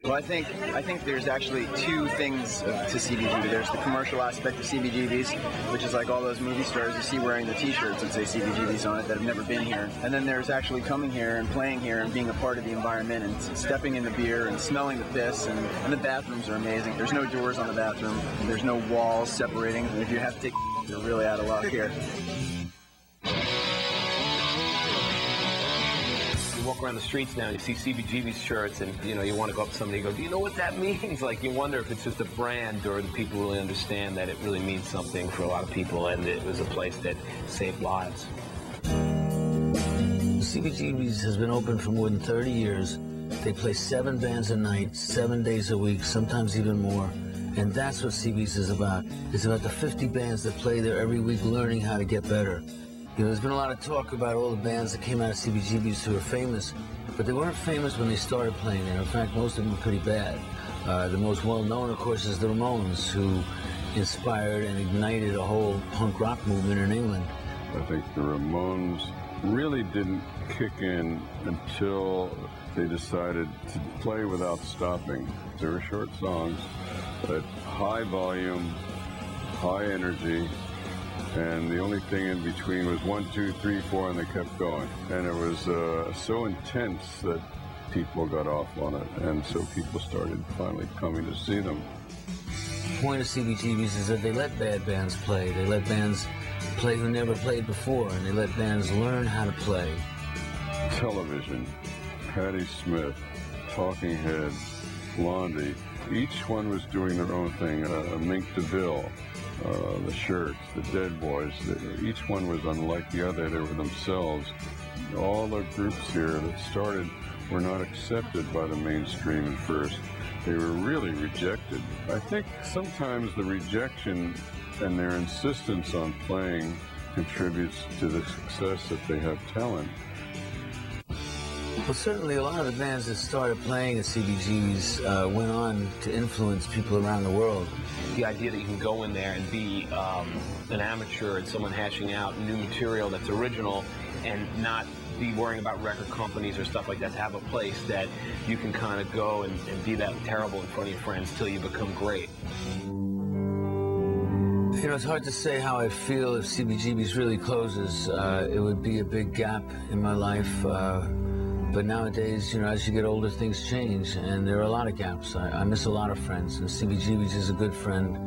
Well, I think there's actually two things to CBGB. There's the commercial aspect of CBGBs, which is like all those movie stars you see wearing the T-shirts that say CBGBs on it that have never been here. And then there's actually coming here and playing here and being a part of the environment and stepping in the beer and smelling the piss. And the bathrooms are amazing. There's no doors on the bathroom. There's no walls separating. And if you have to take, you're really out of luck here. You walk around the streets now and you see CBGB shirts and, you know, you want to go up to somebody and go, do you know what that means? Like, you wonder if it's just a brand or do people really understand that it really means something for a lot of people and it was a place that saved lives. CBGBs has been open for more than 30 years. They play 7 bands a night, 7 days a week, sometimes even more. And that's what CBGBs is about. It's about the 50 bands that play there every week learning how to get better. You know, there's been a lot of talk about all the bands that came out of CBGBs who are famous, but they weren't famous when they started playing there. In fact, most of them were pretty bad. The most well-known, of course, is the Ramones, who inspired and ignited a whole punk rock movement in England. I think the Ramones really didn't kick in until they decided to play without stopping. They were short songs, but high volume, high energy, and the only thing in between was 1, 2, 3, 4, and they kept going. And it was so intense that people got off on it, and so people started finally coming to see them. The point of CBGBs is that they let bad bands play. They let bands play who never played before, and they let bands learn how to play. Television, Patti Smith, Talking Heads, Blondie, each one was doing their own thing. Mink DeVille, the Shirts, the Dead Boys, each one was unlike the other. They were themselves. All the groups here that started were not accepted by the mainstream at first. They were really rejected. I think sometimes the rejection and their insistence on playing contributes to the success that they have talent. Well, certainly a lot of the bands that started playing at CBGBs went on to influence people around the world. The idea that you can go in there and be an amateur and someone hashing out new material that's original and not be worrying about record companies or stuff like that, to have a place that you can kind of go and be that terrible in front of your friends till you become great. You know, it's hard to say how I feel if CBGBs really closes. It would be a big gap in my life. But nowadays, you know, as you get older, things change, and there are a lot of gaps. I miss a lot of friends, and CBGBs is a good friend.